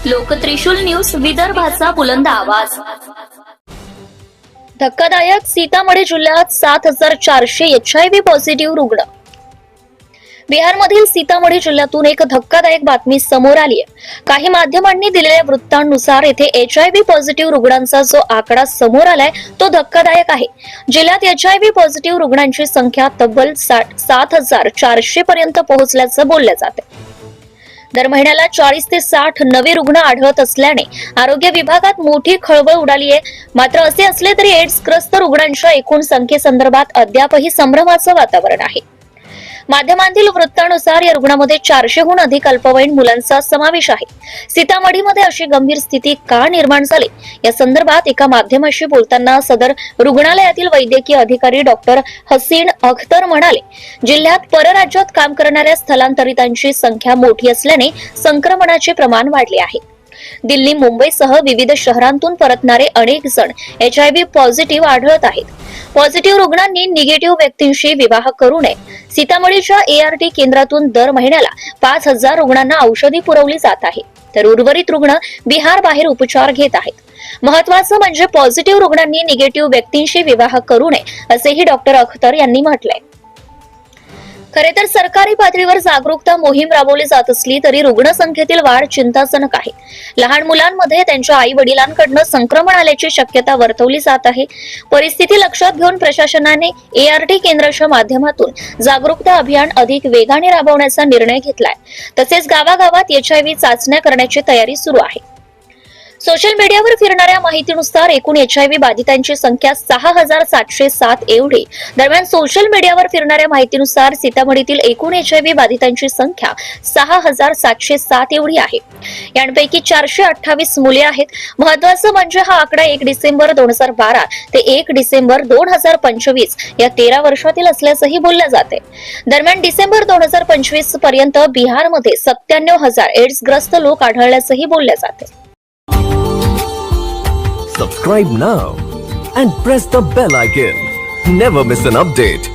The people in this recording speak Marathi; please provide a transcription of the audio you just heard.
लोकत्रिशूल न्यूज, विदर्भाचा बुलंद आवाज। धक्कादायक, सीतामढी जिल्ह्यात 7400 HIV पॉझिटिव्ह रुग्ण। बिहारमधील सीतामढी जिल्ह्यातून एक धक्कादायक बातमी समोर आली आहे। काही माध्यमांनी दिलेल्या वृत्तांनुसार येथे HIV पॉझिटिव्ह रुग्णांचा जो आकडा समोर आलाय तो धक्कादायक आहे। जिल्ह्यात HIV पॉझिटिव्ह रुग्णांची संख्या तब्बल 7400 पर्यंत पोहोचल्याचं बोललं जाते। दर महिन्याला 40 ते 60 नवे रुग्ण आढळत असल्याने आरोग्य विभागात मोठी खळबळ उडाली आहे। मात्र असे असले तरी एड्सग्रस्त रुग्णांच्या एकूण संख्येसंदर्भात अद्यापही संभ्रमाचं वातावरण आहे। माध्यमांतील वृत्तानुसार या रुग्णांमध्ये 400हून अधिक अल्पवयीन मुलांचा समावेश आहे। सीतामढीमध्ये अशी गंभीर स्थिती का निर्माण झाली या संदर्भात एका माध्यमाशी बोलताना सदर रुग्णालयातील वैद्यकीय अधिकारी डॉक्टर हसीन अख्तर म्हणाले, जिल्ह्यात परराज्यात काम करणाऱ्या स्थलांतरितांची संख्या मोठी असल्याने संक्रमणाचे प्रमाण वाढले आहे। दिल्ली, मुंबईसह विविध शहरांतून परतणारे अनेक जण HIV पॉझिटिव्ह आढळत आहेत। पॉझिटिव्ह रुग्णांनी निगेटिव्ह व्यक्तींशी विवाह करू नये। सीतामढीच्या ART केंद्रातून दर महिन्याला 5000 रुग्णांना औषधी पुरवली जात आहे, तर उर्वरित रुग्ण बिहार बाहेर उपचार घेत आहेत। महत्त्वाचं म्हणजे पॉझिटिव्ह रुग्णांनी निगेटिव्ह व्यक्तींशी विवाह करू नये असेही डॉक्टर अख्तर यांनी म्हटलंय। खरे तर सरकारी पातळीवर जागरूकता मोहीम राबवली जात असली तरी रुग्णसंख्येतील वाढ चिंताजनक आहे। लहान मुलांमध्ये त्यांच्या आई वडिलांकडून संक्रमण आल्याची शक्यता वर्तवली जात आहे। परिस्थिती लक्षात घेऊन प्रशासनाने ART केंद्राच्या माध्यमातून जागरूकता अभियान अधिक वेगाने राबवण्याचा निर्णय घेतलाय। तसेच गावागावात HIV चाचण्या करण्याची तयारी सुरू आहे। सोशल मीडियावर फिरणाऱ्या माहितीनुसार एकूण HIV बाधितांची संख्या 6707 एवढी। दरम्यान सोशल मीडियावर फिरणाऱ्या माहितीनुसार सीतामढीतील एकूण HIV बाधितांची संख्या 6707 एवढी आहे। यांपैकी 428 मुले आहेत। महत्त्वाचं म्हणजे हा आकडा 1 डिसेंबर 2012 ते 1 डिसेंबर 2025 या 13 वर्षातील असल्याचंही बोललं जाते। दरम्यान डिसेंबर 2025 पर्यंत बिहारमध्ये 97000 एड्सग्रस्त लोक आढळल्याचंही बोललं जाते। Subscribe now and press the bell icon. Never miss an update.